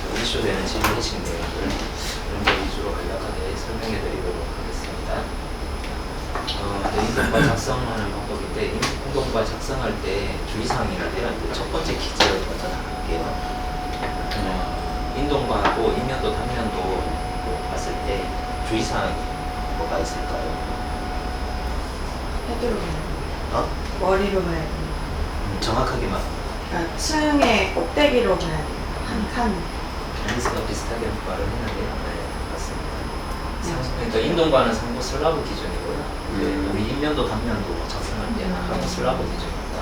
또 이슈되는 진로 핵심 내용들 이런 거 위주로 간략하게 설명해 드리도록 하겠습니다. 인동과 작성하는 방법인데, 인동과 작성할 때 주의사항이라면 첫 번째 퀴즈를 먼저 나눌게요. 인동과하고 인면도 단면도 봤을 때 주의사항이 뭐가 있을까요? 헤드로 가야 돼. 머리로 가야 돼. 정확하게 막 그러니까 층의 꼭대기로 가야 돼. 한 칸. 앨리스가 비슷하게 말을 했는데요. 네, 맞습니다. 그러니까 인동과는 상부 슬라브 기준이고요. 우리 인면도 단면도 작성할 때는 한부 슬라브 기준입니다.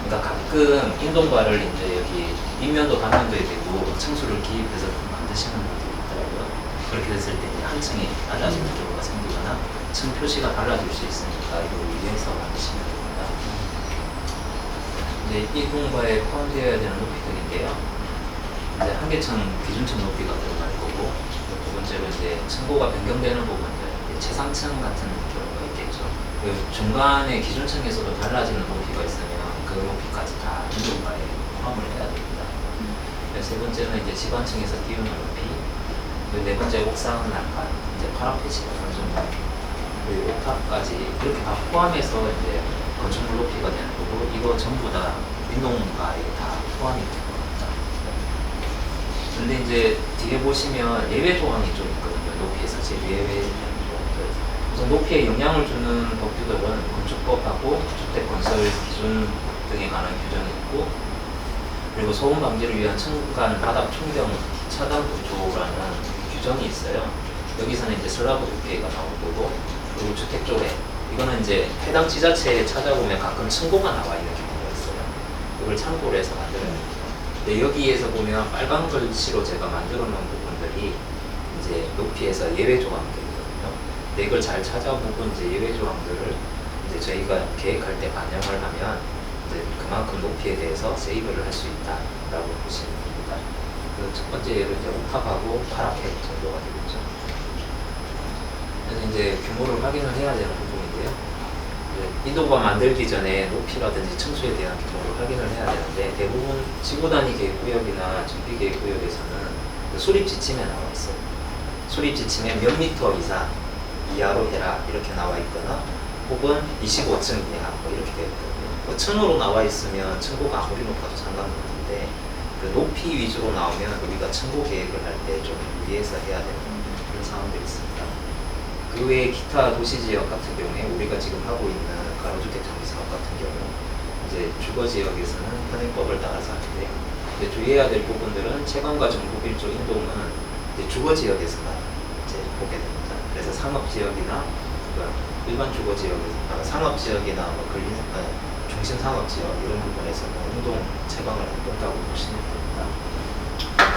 그러니까 가끔 인동과를 이제 여기 인면도 단면도에 대고 층수를 기입해서 만드시는 분들이 있더라고요. 그렇게 됐을 때 이제 한 층이 달라지는 경우가 생기거나 층 표시가 달라질 수 있으니까 이걸 위해서 만드시면 됩니다. 이제 인동과에 포함되어야 되는 높이들인데요. 이제 한계층 기준층 높이가 들어갈 거고, 두 번째로 이제 층고가 변경되는 부분들, 최상층 같은 경우가 있겠죠. 중간에 기준층에서도 달라지는 높이가 있으면 그 높이까지 다 인동과에 포함을 해야 됩니다. 세 번째는 이제 지반층에서 띄우는 높이, 네 번째 옥상 난간, 이제 파라페 지방 건축물, 그리고 옥탑까지 이렇게 다 포함해서 이제 건축물 높이가 되는 거고, 이거 전부 다 인동과에 다 포함이 됩니다. 근데 이제 뒤에 보시면 예외 조항이 좀 있거든요. 높이에서 제외 조항들. 우선 높이에 영향을 주는 법규들은 건축법하고 주택 건설 기준 등에 관한 규정이 있고, 그리고 소음 방지를 위한 층간 바닥 충격 차단 구조라는 규정이 있어요. 여기서는 이제 슬라브 두께가 나올 거고, 그리고 주택 쪽에 이거는 이제 해당 지자체에 찾아보면 가끔 층고가 나와 있는 경우가 있어요. 이걸 참고로 해서 만들어야 됩니다. 근데 여기에서 보면 빨간 글씨로 제가 만들어 놓은 부분들이 이제 높이에서 예외 조항들이거든요. 근데 이걸 잘 찾아보고 이제 예외 조항들을 이제 저희가 계획할 때 반영을 하면 이제 그만큼 높이에 대해서 세이브를 할 수 있다라고 보시면 됩니다. 그 첫 번째 예로 이제 옥탑하고 파라페 정도가 되겠죠. 그래서 이제 규모를 확인을 해야 되는 부분인데요. 인도가 만들기 전에 높이라든지 층수에 대한 규모를 확인을 해야 되는데, 대부분 지구 단위 계획구역이나 정비 계획구역에서는 그 수립 지침에 나와 있어요. 수립 지침에 몇 미터 이하로 해라 이렇게 나와 있거나, 혹은 25층 이하 뭐 이렇게 되어 있거든요. 뭐 층으로 나와 있으면 층고가 아무리 높아도 상관없는데, 그 높이 위주로 나오면 우리가 층고 계획을 할 때 좀 유의해서 해야 되는 그런 상황들이 있습니다. 그 외에 기타 도시지역 같은 경우에 우리가 지금 하고 있는 가로주택 정비 사업 같은 경우 이제 주거지역에서는 현행법을 따라서 하는데, 이제 주의해야 될 부분들은 채광과 전국 일조 인동은 이제 주거지역에서만 이제 보게 됩니다. 그래서 상업지역이나 일반 주거지역에서 상업지역이나 뭐 중심 상업지역 이런 부분에서는 인동 채광을 안 본다고 보시면 됩니다.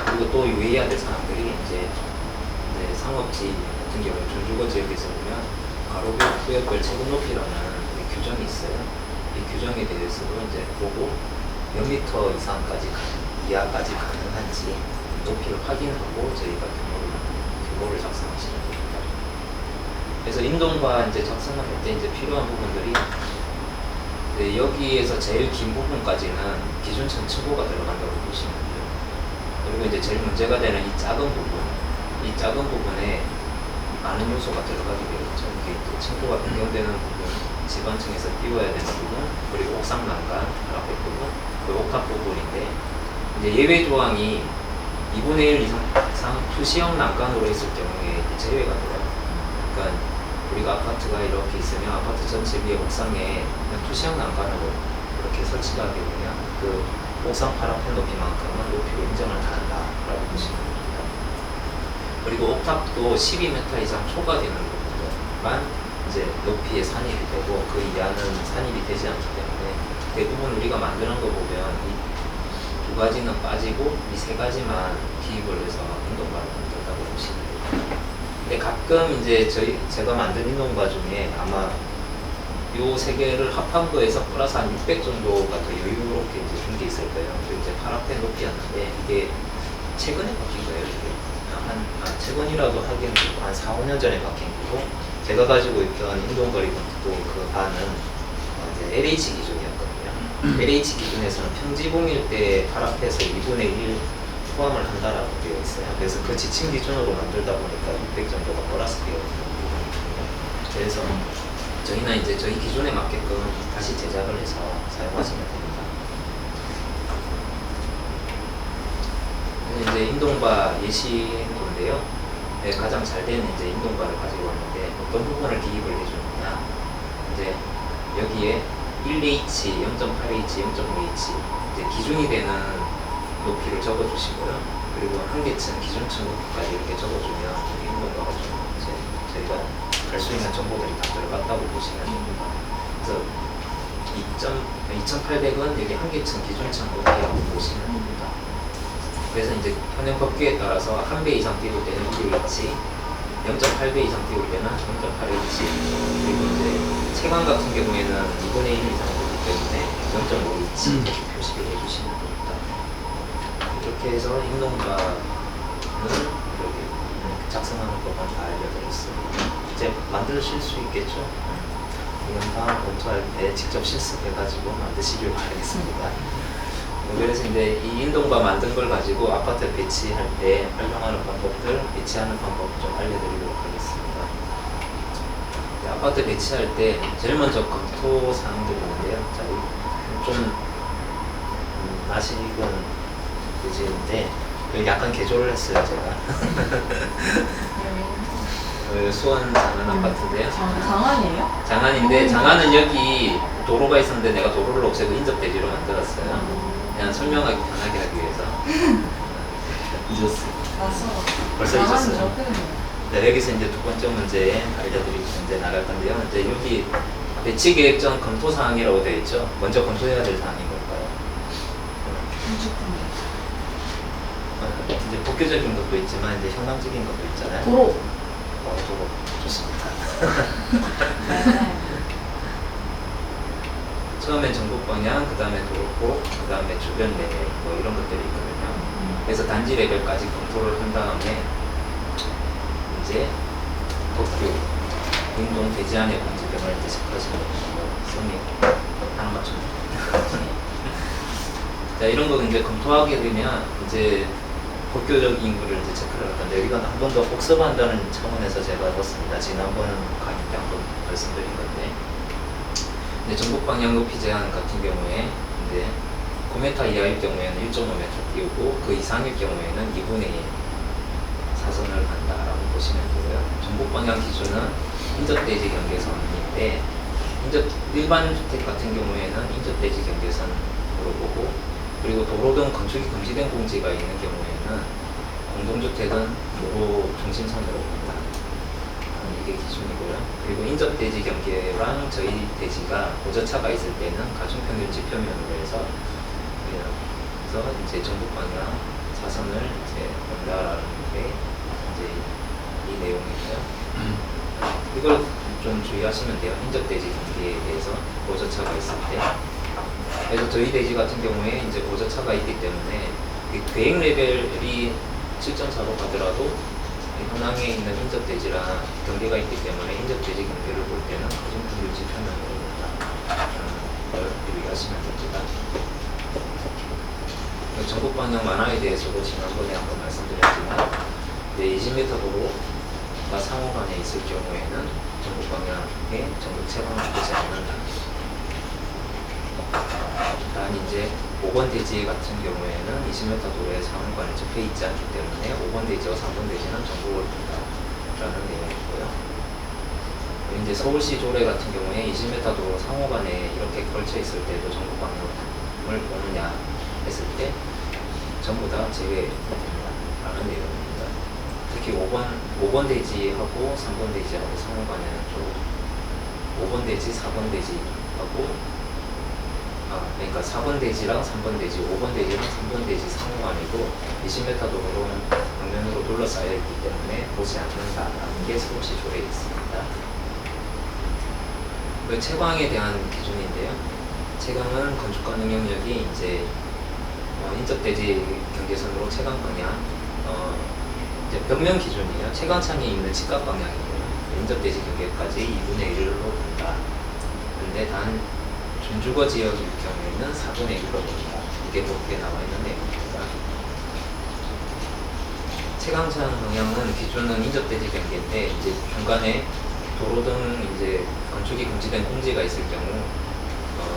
그리고 또 유의해야 될 사항들이 이제 상업지 같은 경우 준주거 지역에서 보면 가로구역별 제곱 높이라는 규정이 있어요. 이 규정에 대해서도 이제 보고 몇 미터 이하까지 가능한지 높이를 확인하고 저희가 규모를 작성하시면 됩니다. 그래서 인동과 이제 작성을 할 때 이제 필요한 부분들이 여기에서 제일 긴 부분까지는 기준층 층고가 들어간다고 보시면 돼요. 그리고 이제 제일 문제가 되는 이 작은 부분에 많은 요소가 들어가게 되겠죠. 이게 층고가 변경되는 부분, 지반층에서 띄워야 되는 부분, 그리고 옥상 난간, 앞에 부분, 그 옥탑 부분인데, 이제 예외 조항이 2분의 1 이상 투시형 난간으로 했을 경우에 제외가 돼요. 그러니까 우리가 아파트가 이렇게 있으면 아파트 전체 위에 옥상에 그냥 투시형 난간으로 이렇게 설치가 하게 되면 그 옥상 파라펜 높이만큼은 높이로 인정을 다 한다라고 보시면 됩니다. 그리고 옥탑도 12m 이상 초과되는 부분들만 이제 높이에 산입이 되고, 그 이하는 산입이 되지 않기 때문에 대부분 우리가 만드는 거 보면 이 두 가지는 빠지고 이 세 가지만 기입을 해서 인동과를 만든다고 보시면 됩니다. 근데 가끔 이제 제가 만든 인동과 중에 아마 요 세 개를 합한 거에서 플러스 한 600 정도가 더 여유롭게 이제 준 게 있을 거예요. 이제 파라펜 높이였는데 이게 최근에 바뀐 거예요. 이게 최근이라도 하기엔 한 4, 5년 전에 바뀐 거고, 제가 가지고 있던 인동거리 건축도 그 반은 이제 LH 기준이었거든요. LH 기준에서는 평지봉일 때 파라펜에서 2분의 1 포함을 한다라고 되어 있어요. 그래서 그 지침 기준으로 만들다 보니까 600 정도가 플러스 되어 있는 부분이에요. 그래서 저희는 이제 저희 기준에 맞게끔 다시 제작을 해서 사용하시면 됩니다. 이제 인동바 예시인도인데요. 네, 가장 잘 되는 이제 인동바를 가지고 왔는데 어떤 부분을 기입을 해주느냐. 이제 여기에 1H, 0.8H, 0.5H 이제 기준이 되는 높이를 적어주시고요. 그리고 한계층, 기준층 높이까지 이렇게 적어주면 이 인동바가 좀 이제 저희가 갈 수 있는 정보들이 다 들어갔다고 보시면 됩니다. 그래서 2,800은 여기 한계층, 기준층 높이라고 보시면 됩니다. 그래서 이제 현행 법규에 따라서 1배 이상 띄울 때는 1H, 0.8배 이상 띄울 때는 0.8H, 그리고 이제 체감 같은 경우에는 2분의 1 이상 되기 때문에 0.5H 이렇게 표시를 해주시면 됩니다. 이렇게 해서 인동바는 이렇게 작성하는 법만 다 알려드렸습니다. 이제 만드실 수 있겠죠? 이건 다음 검토할 때 직접 실습해가지고 만드시길 바라겠습니다. 그래서 이제 이 인동바 만든 걸 가지고 아파트 배치할 때 활용하는 방법들, 배치하는 방법 좀 알려드리도록 하겠습니다. 아파트 배치할 때 제일 먼저 검토 사항들이 있는데요. 자, 좀 아시건 되지는데 약간 개조를 했어요, 제가. 수원 장안 아파트인데요. 장안이에요? 장안인데 장안은 여기 도로가 있었는데 내가 도로를 없애고 인접대지로 만들었어요. 그냥 설명하기 편하게 하기 위해서. 잊었어요. 벌써 잊었어요. 네, 여기서 이제 두 번째 문제 알려드릴 문제 나갈 건데요. 이제 여기 배치 계획 전 검토 사항이라고 되어 있죠. 먼저 검토해야 될 사항인 걸까요? 이제 복귀적인 것도 있지만 이제 현황적인 것도 있잖아요. 도로. 도로 좋습니다. 처음엔 전국 방향, 그 다음에 도로폭, 그 다음에 주변 레벨 뭐 이런 것들이 있거든요. 그래서 단지 레벨까지 검토를 한 다음에 이제 법규, 운동 대지 안의 공지 등을 이제 체크하시면 됩니다. 성의 하나 맞춥니다. 자, 이런 거 이제 검토하게 되면 이제 법규적인 거를 이제 체크를 할 건데 여기가 한 번 더 복습한다는 차원에서 제가 넣었습니다. 지난번 강의 때 한 번 말씀드린 건데. 전국 방향 높이 제한 같은 경우에 이제 9m 이하일 경우에는 1.5m 띄우고 그 이상일 경우에는 2분의 1 사선을 한다라고 보시면 되고요. 전국 방향 기준은 인접대지 경계선인데 일반 주택 같은 경우에는 인접대지 경계선으로 보고 그리고 도로 등 건축이 금지된 공지가 있는 경우에는 공동주택은 도로 중심선으로 본다. 이게 기준이고요. 그리고 인접대지 경계랑 저희 대지가 고저차가 있을 때는 가중평균 지표면으로 해서 그래서 이제 전국 방향 사선을 이제 본다라는 게 이제 이 내용이고요. 이걸 좀 주의하시면 돼요. 인접대지 경계에 대해서 고저차가 있을 때. 그래서 저희 대지 같은 경우에 이제 고저차가 있기 때문에 계획 레벨이 7.4로 가더라도 현황에 있는 인접대지랑 경계가 있기 때문에 인접대지 경계를 볼 때는 가중평균 지표면으로 본다라는 걸 유의하시면 됩니다. 전국 방향 완화에 대해서도 지난번에 한번 말씀드렸지만 20m 도로가 상호간에 있을 경우에는 전국 방향에 전국 채광을 되지 않는다. 단 이제 5번 대지 같은 경우에는 20m 도로에 상호간에 접해 있지 않기 때문에 5번 대지와 3번 대지는 전국을 본다라는 내용이고요. 이제 서울시 조례 같은 경우에 20m 도로 상호간에 이렇게 걸쳐 있을 때도 전국 방향을 보느냐 했을 때 전부 다 제외됩니다라는 내용입니다. 특히 5번 대지하고 3번 대지하고 상호간에는 좀 5번 대지, 4번 대지하고 그러니까 4번 대지랑 3번 대지, 5번 대지랑 3번 대지 상호간이고 20m 도로는 벽면으로 둘러싸여 있기 때문에 보지 않는다라는 게 서울시 조례에 있습니다. 그 채광에 대한 기준인데요. 채광은 건축 가능 영역이 이제 인접대지 경계선으로 채광 방향, 이제 벽면 기준이에요. 채광창이 있는 직각 방향이고요. 인접대지 경계까지 2분의 1로 본다. 그런데 단 준주거 지역일 경우에는 4분의 1로 본다. 이게 법규에 나와 있는 내용입니다. 채광창 방향은 기존은 인접대지 경계인데 이제 중간에 도로 등 이제 건축이 금지된 공지가 있을 경우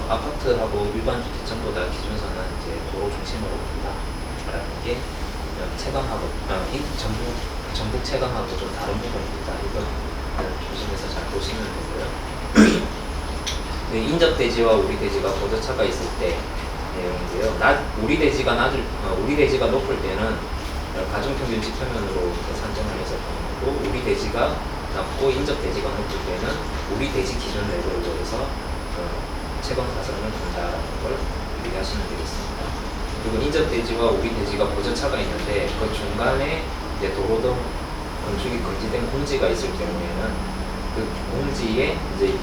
아파트하고 일반 주택층보다 기준선은 이제 도로 중심으로 본다라는 게 채광하고 전북 채광하고 좀 다른 부분입니다. 이거 조심해서 잘 보시면 되고요. 네, 인접대지와 우리대지가 고도차가 있을 때 내용인데요. 우리 대지가 높을 때는 가중평균치 표면으로 산정을 해서 보는 거고, 우리 대지가 낮고 인접 대지가 높을 때는 우리 대지 기준 레벨로 해서 채광 사선을 본다라는 걸 유의하시면 되겠습니다. 그리고 인접 대지와 우리 대지가 고저차가 있는데 그 중간에 이제 도로 등 건축이 금지된 공지가 있을 경우에는 그 공지에 이제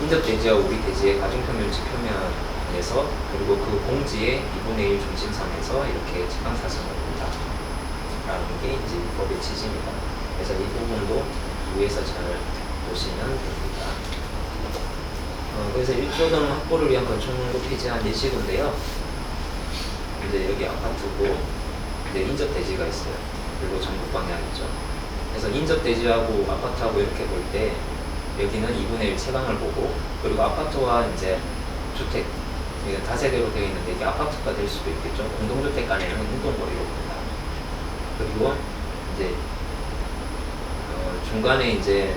인접 대지와 우리 대지의 가중평균치 표면에서 그리고 그 공지의 2분의 1 중심선에서 이렇게 채광 사선을 본다. 라는 게 이제 법의 취지입니다. 그래서 이 부분도 위에서 잘 보시면 됩니다. 그래서 1조등 확보를 위한 건축물로 폐지한 예시도인데요. 이제 여기 아파트고 이제 인접 대지가 있어요. 그리고 전북 방향이죠. 그래서 인접 대지하고 아파트하고 이렇게 볼 때 여기는 2분의 1 채광을 보고, 그리고 아파트와 이제 주택 다세대로 되어 있는데 이게 아파트가 될 수도 있겠죠. 공동주택 간에는 운동거리로 봅니다. 그리고 이제 중간에 이제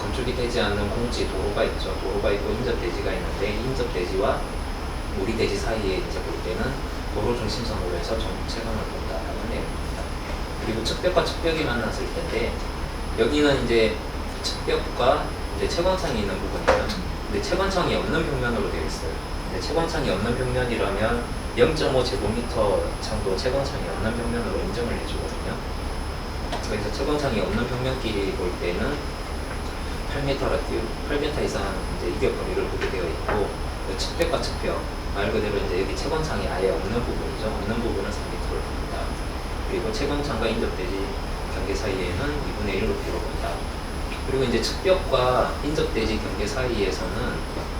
건축이 되지 않는 공지 도로가 있죠. 도로가 있고 인접 대지가 있는데 인접 대지와 우리 대지 사이에 이제 볼 때는 도로 중심선으로 해서 전북 채광을 본다라는 내용입니다. 그리고 측벽과 측벽이 만났을 텐데 여기는 이제 측벽과 이제 채광창이 있는 부분이에요. 근데 채광창이 없는 벽면으로 되어 있어요. 근데 채광창이 없는 벽면이라면 0.5제곱미터 창도 채광창이 없는 벽면으로 인정을 해주거든요. 그래서 채광창이 없는 벽면끼리 볼 때는 8m 이상 이제 이격 거리를 보게 되어 있고, 측벽과 측벽 말 그대로 이제 여기 채광창이 아예 없는 부분이죠. 없는 부분은 3m를 봅니다. 그리고 채광창과 인접대지 경계 사이에는 2분의 1 높이로 본다. 그리고 이제 측벽과 인접대지 경계 사이에서는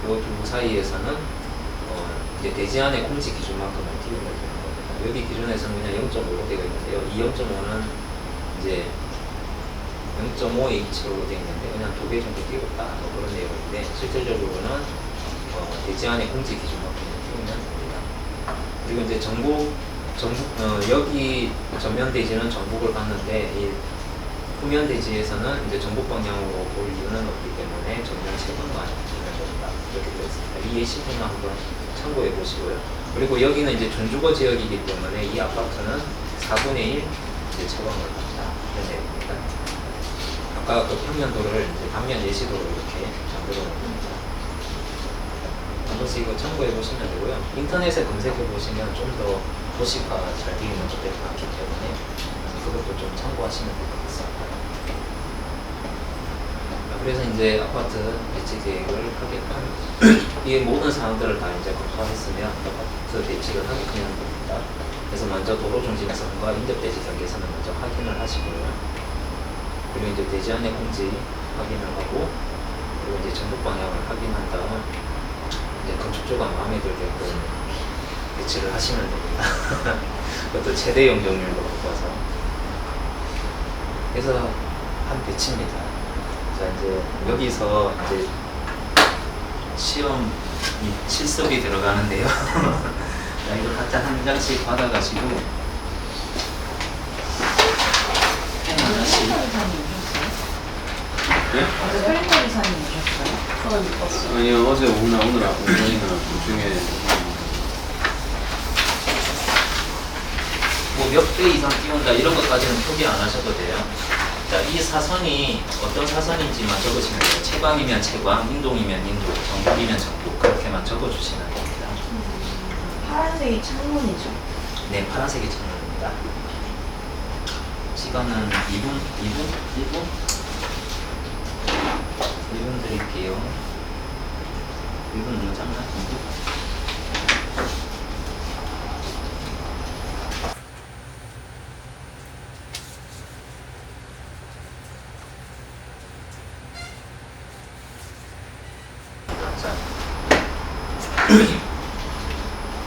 이 두 사이에서는 이제 대지 안의 공지 기준만큼을 띄우면 되는 겁니다. 여기 기준에서는 그냥 0.5로 되어 있는데요. 이 0.5는 이제 0.5H로 되어 있는데 그냥 2배 정도 띄웠다 그런 내용인데, 실질적으로는 대지 안의 공지 기준만큼을 띄우면 됩니다. 그리고 이제 여기 전면 대지는 전북을 봤는데 이 후면 대지에서는 이제 전북 방향으로 볼 이유는 없기 때문에 전면 채광만 보면 된다. 이렇게 되어 있습니다. 이 예시부는 한번 참고해 보시고요. 그리고 여기는 이제 준주거 지역이기 때문에 이 아파트는 4분의 1 이제 채광을 한다. 이런 내용입니다. 아까 그 평면도를 이제 단면 예시도로 이렇게 만들어 놓습니다. 한 번씩 이거 참고해 보시면 되고요. 인터넷에 검색해 보시면 좀 더 도시가 잘 되어 있는 것들이 많기 때문에 그것도 좀 참고하시면 될 것 같습니다. 그래서 이제 아파트 배치 계획을 하겠다. 이 모든 사항들을 다 이제 검토했으면 아파트 배치를 하게 되는 겁니다. 그래서 먼저 도로 중심선과 인접대지 경계선을 먼저 확인을 하시고요. 그리고 이제 대지 안의 공지 확인을 하고, 그리고 이제 전북 방향을 확인한 다음 이제 건축주가 마음에 들게끔 배치를 하시면 됩니다. 그것도 최대 용적률로 바꿔서. 그래서 한 배치입니다. 자, 이제 여기서 이제 시험 실습이 들어가는데요. 자, 이거 각자 한 장씩 받아가시고 펜 하나씩. 네? 어제 클린터 기사님 오셨어요? 저는 못 봤어요. 아니요, 어제 오늘 오전이나 그 중에 뭐 몇 배 이상 띄운다 이런 것까지는 표기 안 하셔도 돼요. 자, 이 사선이 어떤 사선인지만 적으시면 돼요. 채광이면 채광, 인동이면 인동, 전북이면 전북, 그렇게만 적어주시면 됩니다. 파란색이 창문이죠. 네, 파란색이 창문입니다. 시간은 2분 드릴게요. 1분 너무 짧나?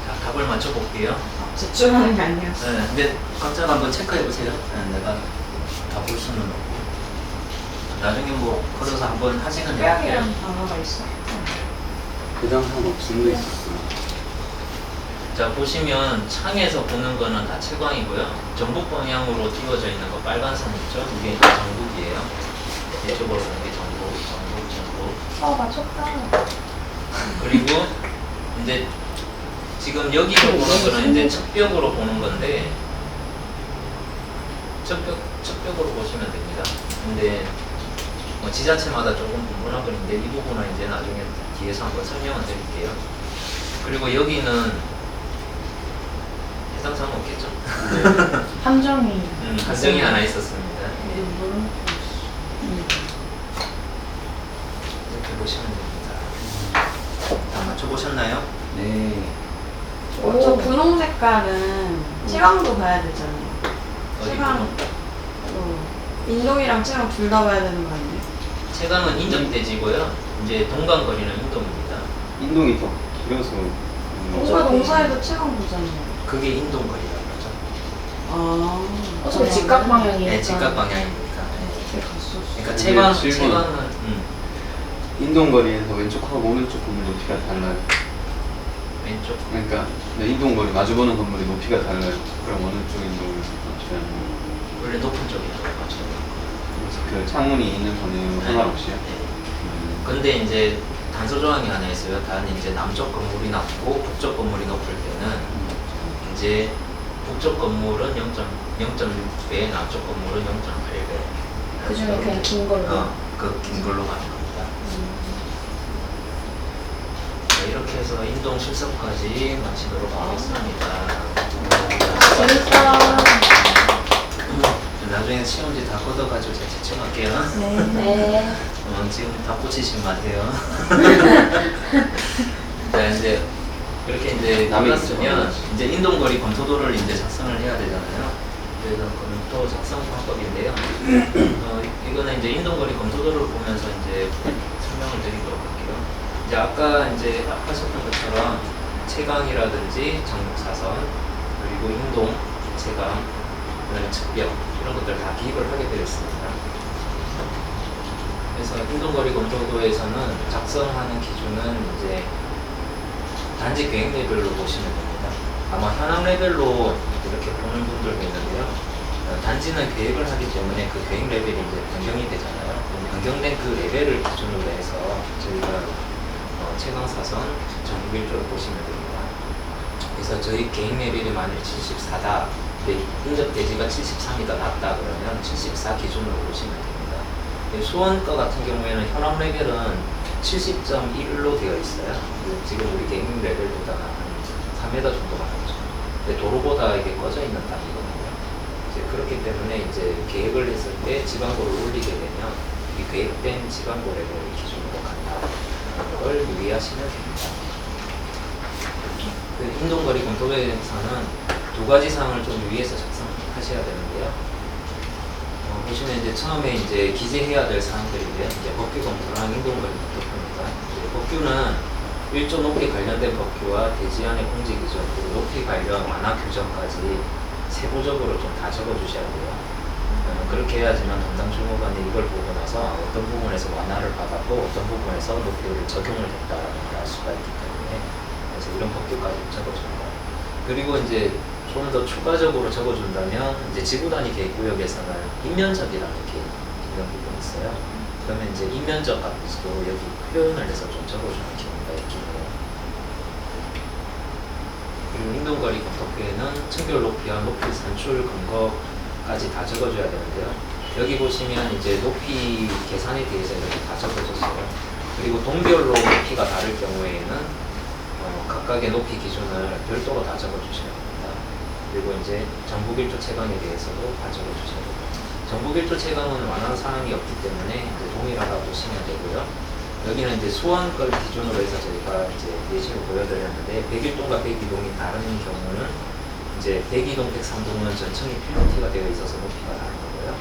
자, 답을 맞춰볼게요. 집중하는 게 아니었어요. 네, 근데 각자가 한번 체크해 보세요. 내가 다 볼 수는 없고 나중에 뭐 걸어서 한번 하시는 대로 할게요. 빼앗기라는 단어가 있어. 대장산 없음도 있었어. 자 보시면 창에서 보는 거는 다 채광이고요. 전북 방향으로 띄워져 있는 거 빨간 선 있죠? 이게 전북이에요. 이쪽으로 보는 게 전북. 맞췄다. 그리고 이제 지금 여기로 보는 거는 이제 척벽으로 보는 건데 척벽으로 보시면 됩니다. 근데 뭐 지자체마다 조금 분분한 건데 이 부분은 이제 나중에 뒤에서 한번 설명을 드릴게요. 그리고 여기는 해상상 없겠죠? 함정이. 한정이 하나 있었습니다. 이렇게 보시면 됩니다. 다 맞춰보셨나요? 네. 저 분홍 색깔은 채광도 봐야 되잖아요. 어디 채광. 보면? 인동이랑 채광 둘 다 봐야 되는 거 아니에요? 채광은 인접대지고요. 이제 동간거리는 인동입니다. 인동이 더 길어서 동사 동사에도 채광 보잖아요. 그게 인동거리라고 하죠. 아. 어차피 직각 방향이니까. 네, 직각 방향이니까. 이렇게 갔었어. 그러니까 근데 채광은 인동거리에서 왼쪽하고 오른쪽 건물 높이가 달라요. 왼쪽. 그러니까 인동거리 마주보는 건물이 높이가 달라요. 그럼 어느 쪽 인동을 맞춰야 하는 원래 높은 쪽이라고 하죠. 그래서 그 창문이 있는 방향으로 상관없이요? 근데 이제 단서 조항이 하나 있어요. 단 이제 남쪽 건물이 낮고 북쪽 건물이 높을 때는 이제 북쪽 건물은 0.6배, 남쪽 건물은 0.8배. 그 중에 그냥 긴 걸로. 그 긴 걸로 가는 겁니다. 자, 이렇게 해서 인동 실습까지 마치도록 하겠습니다. 재밌다. 나중에 시험지 다 걷어가지고 제가 채점할게요. 네. 지금 다 꽂히지 마세요. 자, 이제 이렇게 이제 남았으면 이제 인동거리 검토도를 이제 작성을 해야 되잖아요. 그래서 검토 작성 방법인데요. 이거는 이제 인동거리 검토도를 보면서 이제 설명을 드리도록 할게요. 이제 아까 이제 하셨던 것처럼 채광이라든지 정목사선 그리고 인동, 채광, 그다음에 측벽 이런 것들 다 기입을 하게 되어 있습니다. 그래서 인동거리 검토도에서는 작성하는 기준은 이제 단지 계획 레벨로 보시면 됩니다. 아마 현황 레벨로 이렇게 보는 분들도 있는데요. 단지는 계획을 하기 때문에 그 계획 레벨이 이제 변경이 되잖아요. 변경된 그 레벨을 기준으로 해서 저희가 채광사선 전국일조를 보시면 됩니다. 그래서 저희 계획 레벨이 만일 74다, 인접 대지가 73이다 낮다 그러면 74 기준으로 보시면 됩니다. 수원과 같은 경우에는 현황 레벨은 70.1로 되어 있어요. 지금 우리 계획 레벨보다 한 3m 정도 많죠. 근데 도로보다 이게 꺼져 있는 땅이거든요. 이제 그렇기 때문에 이제 계획을 했을 때 지방고를 올리게 되면 이 계획된 지방고 레벨 기준으로 간다는 걸 유의하시면 됩니다. 그 인동거리 검토도에서는 두 가지 사항을 좀 유의해서 작성하셔야 되는데요. 보시면 이제 처음에 이제 기재해야 될 사항들인데 이제 법규 검토랑 인동거리 검토표입니다. 법규는 일조 높이 관련된 법규와 대지안의 공지 기준 그리고 높이 관련 완화 규정까지 세부적으로 좀 다 적어주셔야 돼요. 그렇게 해야지만 담당 주무관이 이걸 보고 나서 어떤 부분에서 완화를 받았고 어떤 부분에서 높이를 적용을 했다라는 걸 알 수가 있기 때문에 그래서 이런 법규까지 적어줍니다. 그리고 이제 좀 더 추가적으로 적어준다면 이제 지구단위 계획구역에서는 인면적이라는 게 이런 부분이 있어요. 그러면 이제 인면적 값도 여기 표현을 해서 좀 적어주는 경우가 있겠네요. 그리고 인동거리 검토표에는 층별 높이와 높이 산출 근거까지 다 적어줘야 되는데요. 여기 보시면 이제 높이 계산에 대해서 이렇게 다 적어줬어요. 그리고 동별로 높이가 다를 경우에는 각각의 높이 기준을 별도로 다 적어주셔야 됩니다. 그리고 이제 전북일조 채광에 대해서도 다 적어주셔야 됩니다. 전북일조 채광은 완화 사항이 없기 때문에 이제 동일하다고 보시면 되고요. 여기는 이제 수원걸 기준으로 해서 저희가 이제 예시를 보여드렸는데 101동과 102동이 다른 경우는 이제 102동, 103동은 전층이 필로티가 되어 있어서 높이가 다른 거고요.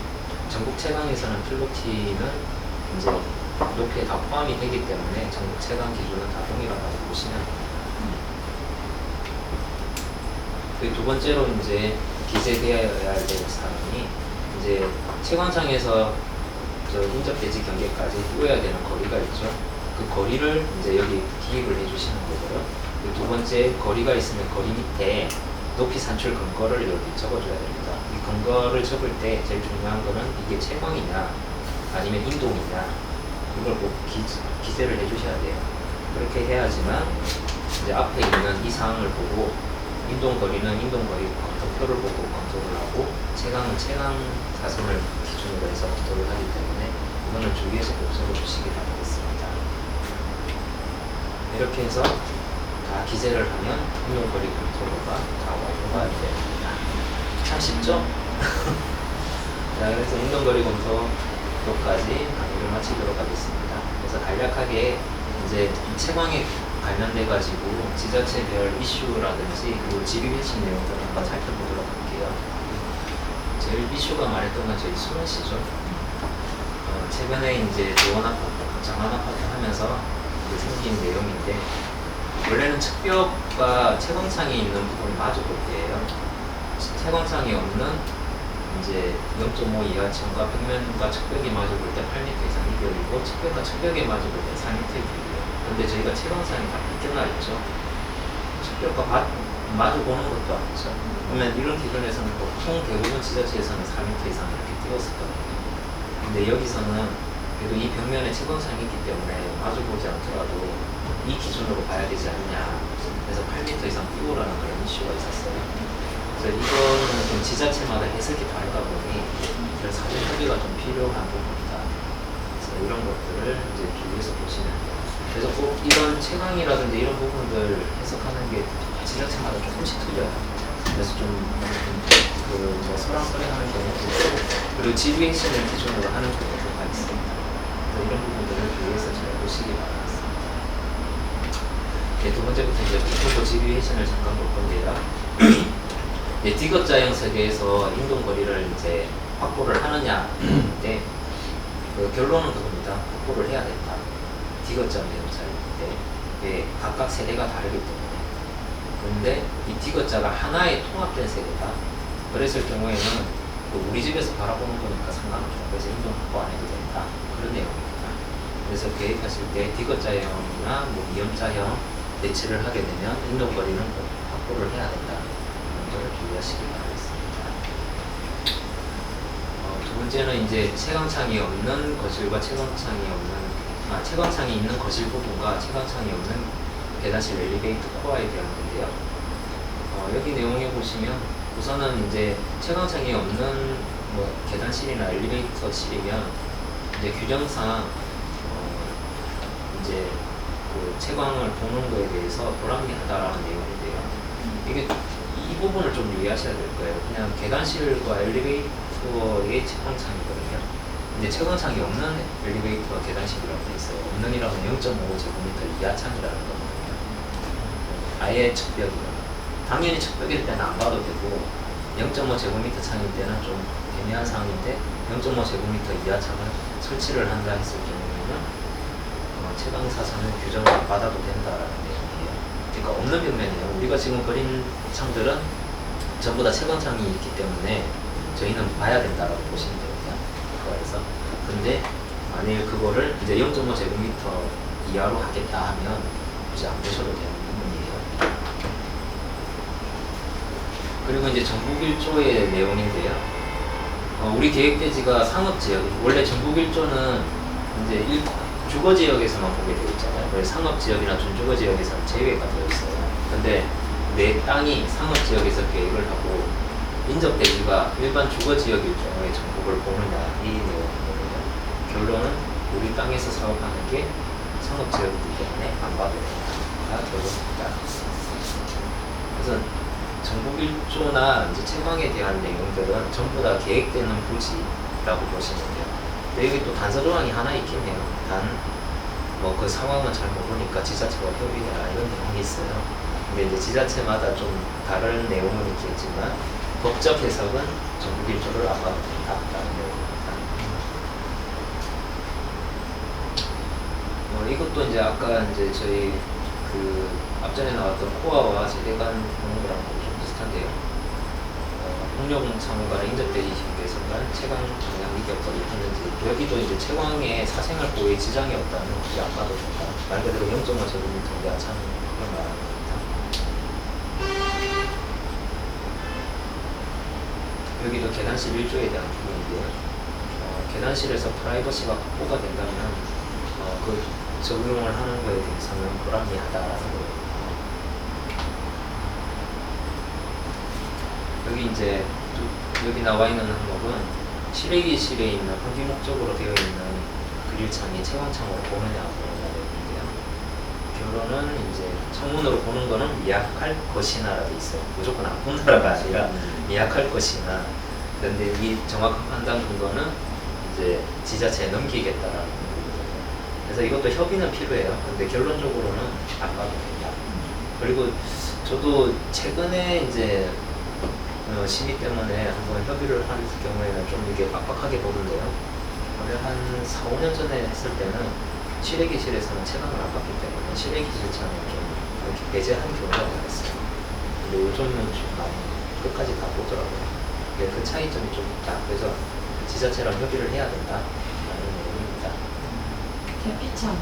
전국 채광에서는 필로티는 이제 높이에 다 포함이 되기 때문에 전국 채광 기준은 다 동일하다고 보시면 됩니다. 그 두 번째로 이제 기재되어야 될 사항이 이제 채광창에서 저 인접대지 경계까지 띄워야 되는 거리가 있죠. 그 거리를 이제 여기 기입을 해주시는 거고요. 그리고 두 번째 거리가 있으면 거리 밑에 높이 산출 근거를 여기 적어줘야 됩니다. 이 근거를 적을 때 제일 중요한 거는 이게 채광이냐 아니면 인동이냐 이걸 꼭 기재를 해주셔야 돼요. 그렇게 해야지만 이제 앞에 있는 이 사항을 보고 인동거리는 인동거리 검토표를 보고 검토를 하고 채광은 채광 사선을 기준으로 해서 검토를 하기 때문에 이거는 주의해서 꼭 적어주시기 바라겠습니다. 이렇게 해서 다 기재를 하면 인동거리 검토가 다 완료가 됩니다. 참 쉽죠? 자, 그래서 인동거리 검토까지 강의를 마치도록 하겠습니다. 그래서 간략하게 이제 채광에 관련돼 가지고 지자체별 이슈라든지 그리고 지휘회식 내용들을 한번 살펴보도록 할게요. 제일 이슈가 말했던 건 저희 수원 씨죠. 최근에 이제 조원 아파트, 장안 아파트 하면서 생긴 내용인데 원래는 측벽과 채광창이 있는 부분이 마주볼 때예요. 채광창이 없는 이제 0.5 이하층과 벽면과 측벽이 마주볼 때 8m 이상 이별이고 측벽과 측벽에 마주볼 때 4m 이별이에요. 근데 저희가 채광창이 다 빗겨나 있죠. 측벽과 마주 보는 것도 아니죠. 그러면 이런 기준에서는 보통 대부분 지자체에서는 4m 이상 이렇게 띄웠었거든요. 근데 여기서는 그래도 이 벽면에 채광창이 있기 때문에 마주 보지 않더라도 이 기준으로 봐야 되지 않냐. 그래서 8m 이상 띄우라는 그런 이슈가 있었어요. 그래서 이거는 좀 지자체마다 해석이 다르다 보니 사전 협의가 좀 필요한 부분이다. 그래서 이런 것들을 이제 주의해서 보시면 돼요. 그래서 꼭 이런 채광이라든지 이런 부분들 해석하는 게 지자체마다 조금씩 틀려요. 그래서 뭐 서랑서랑하는 경우도 있고, 그리고 지휘회신을 기준으로 하는 경우가 있습니다. 그래서 이런 부분들을 주의해서 잘 보시기 바라겠습니다. 네, 두 번째부터 이제 국토부 지휘회신을 잠깐 볼 건데요. 네, 디귿자형 설계에서 인동거리를 이제 확보를 하느냐인데 그 결론은 그겁니다. 확보를 해야 된다. 디귿자형 설계인데 네, 각각 세대가 다르기 때문에. 그런데 이 디귿자가 하나의 통합된 세대다. 그랬을 경우에는 우리 집에서 바라보는 거니까 상관없죠. 그래서 인동 확보 안 해도 된다. 그런 내용입니다. 그래서 계획하실 때 디귿자형이나 뭐 미음자형 배치를 하게 되면 인동거리는 꼭 확보를 해야 된다. 이런 걸 주의하시기 바라겠습니다. 두 번째는 이제 채광창이 없는 거실과 채광창이 있는 거실 부분과 채광창이 없는 계단실 엘리베이터 코어에 대한 건데요. 여기 내용에 보시면 우선은 이제 채광창이 없는 뭐 계단실이나 엘리베이터실이면 이제 규정상 이제 그 채광을 보는 거에 대해서 불합리하다라는 내용인데요. 이게 이 부분을 좀 유의하셔야 될 거예요. 그냥 계단실과 엘리베이터의 채광창이거든요. 근데 채광창이 없는 엘리베이터 계단실이라고 돼 있어요. 없는이라면 0.5제곱미터 이하 창이라는 거거든요. 아예 측벽이요. 당연히 측벽일 때는 안 봐도 되고 0.5제곱미터 창일 때는 좀 애매한 상황인데 0.5제곱미터 이하 창을 설치를 한다 했을 경우에는 채광 사선을 규정을 안 받아도 된다라는 내용이에요. 그러니까 없는 벽면이에요. 우리가 지금 그린 창들은 전부 다 채광창이 있기 때문에 저희는 봐야 된다라고 보시면 되거든요. 그거에서. 근데 만일 그거를 이제 0.5제곱미터 이하로 하겠다 하면 굳이 안 보셔도 되는 부분이에요. 그리고 이제 전국 1조의 내용인데요. 우리 계획대지가 상업지역, 원래 전국 1조는 이제 주거지역에서만 보게 되어 있잖아요. 그래서 상업지역이나 준주거지역에서는 제외가 되어 있어요. 근데 내 땅이 상업지역에서 계획을 하고 인접대지가 일반 주거지역일 경우에 전국을 보느냐 이 내용이거든요. 결론은 우리 땅에서 사업하는 게 상업지역이기 때문에 안 봐도 된다가 결론입니다. 그래서 전국 1조나 이제 채광에 대한 내용들은 전부 다 계획되는 부지라고 보시면 돼요. 근데 여기 또 단서 조항이 하나 있긴 해요. 뭐 그 상황은 잘 모르니까 지자체와 협의해라 이런 내용이 있어요. 근데 이제 지자체마다 좀 다른 내용은 있겠지만 법적 해석은 전국 1조를 안 봐도 된다라는 내용입니다. 이것도 이제 아까 이제 저희 그 앞전에 나왔던 코어와 세대 간 보는 거랑 좀 비슷한데요. 홍역 창호가 인접되기 계속한 채광 방향 이격거리 했는지 여기도 이제 채광에 사생활 보호에 지장이 없다면 굳이 안 봐도 된다. 말 그대로 0.5제곱미터 내하차는 그걸 말하는 겁니다. 여기도 계단실 1조에 대한 부분인데요. 계단실에서 프라이버시가 확보가 된다면 그 적용을 하는 거에 대해서는 불합리하다라는 거예요. 여기 이제 여기 나와 있는 항목은 실외기실에 있는 환기 목적으로 되어 있는 그릴창이 채광창으로 보느냐고 나와 있는데요. 결론은 이제 창문으로 보는 거는 미약할 것이나라고 있어요. 무조건 안 본다라가 아니라 미약할 것이나. 그런데 이 정확한 판단 근거는 이제 지자체에 넘기겠다라는 거거든요. 그래서 이것도 협의는 필요해요. 근데 결론적으로는 안 봐도 된다. 그리고 저도 최근에 이제 심의 때문에 한번 협의를 할 경우에는 좀 이게 빡빡하게 보던데요. 원래 한 4, 5년 전에 했을 때는 실외기실에서는 체감을 안 받기 때문에 실외기실창을 좀 이렇게 배제한 경우가 많았어요. 근데 요즘은 좀 많이 끝까지 다 보더라고요. 근데 그 차이점이 좀 있다. 그래서 지자체랑 협의를 해야 된다라는 내용입니다. 대피창은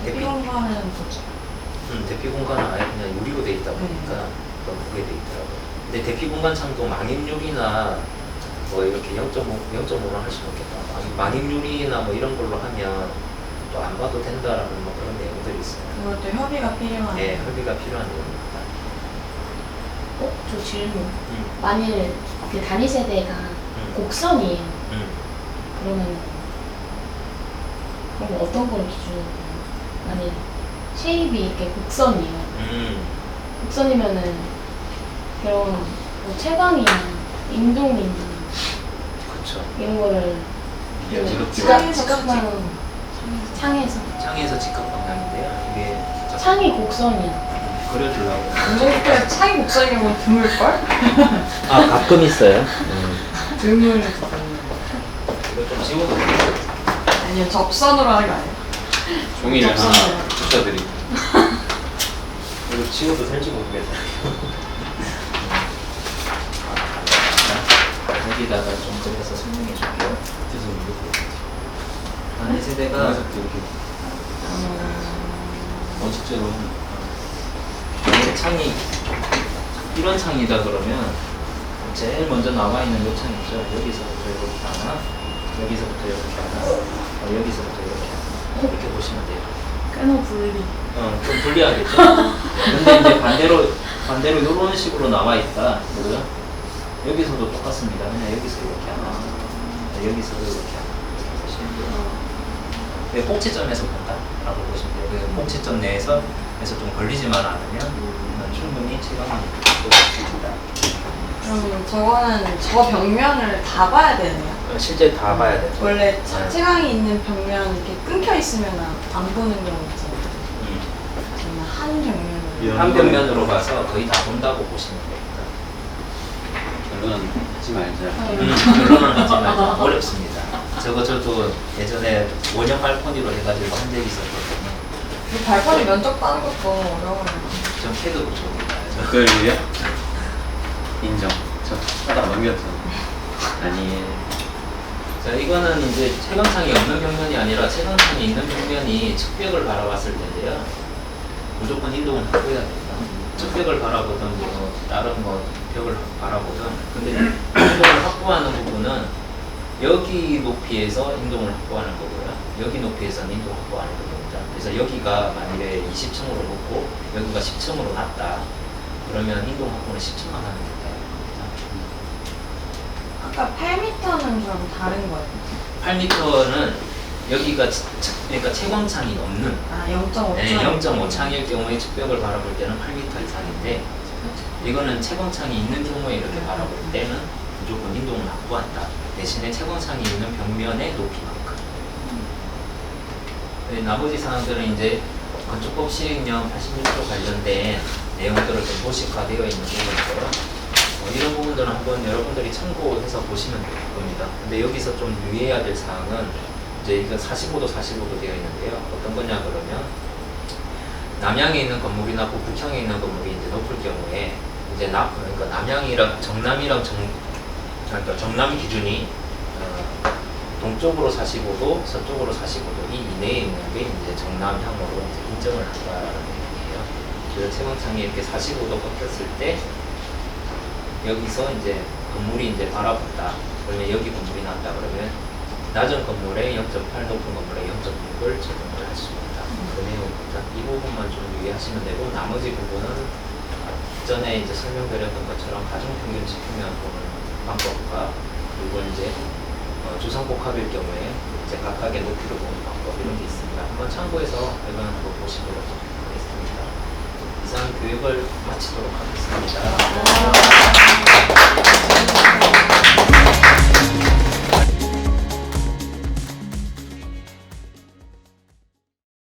대피? 대피 공간은 뭐죠? 대피 공간은 아예 그냥 유리로 돼 있다 보니까 너무 그게 돼 있더라고요. 근데 대피 공간 창도 망입유리나 뭐 이렇게 0.5로 할 수는 없겠다. 망입유리나 뭐 이런 걸로 하면 또 안 봐도 된다라는 뭐 그런 내용들이 있어요. 그것도 협의가 필요한. 네, 협의가 필요한 내용입니다. 저 질문. 만일 그 단위 세대가 곡선이에요. 그러면 그럼 어떤 걸 기준으로 봐요? 만일 쉐입이 이렇게 곡선이에요. 곡선이면은 그런 뭐 채광이나 인동이나 그렇죠. 이런 거를 직각방향 창에서 직각 방향인데요. 이게 창이 곡선이야. 그려주려고. 운동국에 차이 목소리가 뭐 드물걸? 아, 가끔 있어요. 드물. 이거 좀 지워도 돼요. 아니요, 접선으로 하는 거 아니에요? 종이를 하나 접선으로. 붙여드리고. 이거 지워도 될지 모르겠어요. 여기다가 좀 그래서 설명해 줄게요. 죄송합니다. 단위 세대가 이렇게 원칙대로 이렇게 창이 이런 창이다 그러면 제일 먼저 나와 있는 요 창 있죠. 여기서부터 이렇게 하나, 여기서부터 이렇게 하나, 여기서부터 이렇게 하나 이렇게 보시면 돼요. 끊어 분리. 좀 불리하겠죠. 근데 이제 반대로 이런 식으로 나와 있다. 그죠? 여기서도 똑같습니다. 그냥 여기서 이렇게 하나, 여기서도 이렇게 하나 이렇게 보시면 돼요. 네, 꼭지점에서 본다라고 보시면 돼요. 그 꼭지점 내에서 좀 걸리지만 않으면 충분히 체감이 될 수 있습니다. 그럼 저거는 저 벽면을 다 봐야 되네요. 실제 다 봐야 돼요. 원래 채광이 있는 벽면 이렇게 끊겨 있으면 안 보는 경우 있잖아요. 정말 한 벽면을. 한 벽면으로 봐서 거의 다 본다고 보시면 됩니다. 결론은 하지 말자. 결론은 하지 말자. 어렵습니다. 저도 예전에 원형 발코니로 해가지고 한 적이 있었거든요. 이 발판이 면적 따는 것도 어려워요. 전 캐드로 줍니다. 그걸요? 인정. 저 하다 넘겼잖아. 아니. 자, 이거는 이제 채광창이 없는 벽면이 아니라 채광창이 있는 벽면이 측벽을 바라봤을 텐데요. 무조건 인동을 확보해야 됩니다. 측벽을 바라보든 뭐 다른 뭐 벽을 바라보든. 근데 인동을 확보하는 부분은 여기 높이에서 인동을 확보하는 거고요. 여기 높이에서는 인동 확보하는 겁니다. 그래서 여기가 만일에 20층으로 높고 여기가 10층으로 낮다. 그러면 인동 확보는 10층만 하면 된다. 아까 8m는 그럼 다른 거예요? 8m는 여기가 그러니까 채광창이 없는 0.5층. 네, 0.5창일 경우에 측벽을 바라볼 때는 8m 이상인데 이거는 채광창이 있는 경우에 이렇게 바라볼 때는 무조건 인동을 확보한다. 대신에 채광창이 있는 벽면의 높이만큼. 나머지 사항들은 이제 건축법 시행령 86조 관련된 내용들을 좀 도식화되어 있는 부분이고요. 이런 부분들은 한번 여러분들이 참고해서 보시면 될 겁니다. 근데 여기서 좀 유의해야 될 사항은 이제 이거 45도 45도 되어 있는데요. 어떤 거냐 그러면 남향에 있는 건물이나 북향에 있는 건물이 이제 높을 경우에 이제 그러니까 남양이랑 정남이랑 그러니까 정남 기준이 동쪽으로 45도, 서쪽으로 45도 이 이내에 있는 게 이제 정남향으로 이제 인정을 한다라는 얘기예요. 그래서 채광창이 이렇게 45도 꺾였을 때 여기서 이제 건물이 이제 바라본다. 그러면 여기 건물이 난다 그러면 낮은 건물에 0.8, 높은 건물에 0.6을 적용을 할 수 있다. 그 내용입니다. 이 부분만 좀 유의하시면 되고 나머지 부분은 전에 이제 설명드렸던 것처럼 가중평균 지표면 보는 방법과 그리고 이제 주상복합일 경우에 이제 각각의 높이를 보는 방법 이런 게 있습니다. 한번 참고해서 이건 한번 보시도록 하겠습니다. 이상 교육을 마치도록 하겠습니다.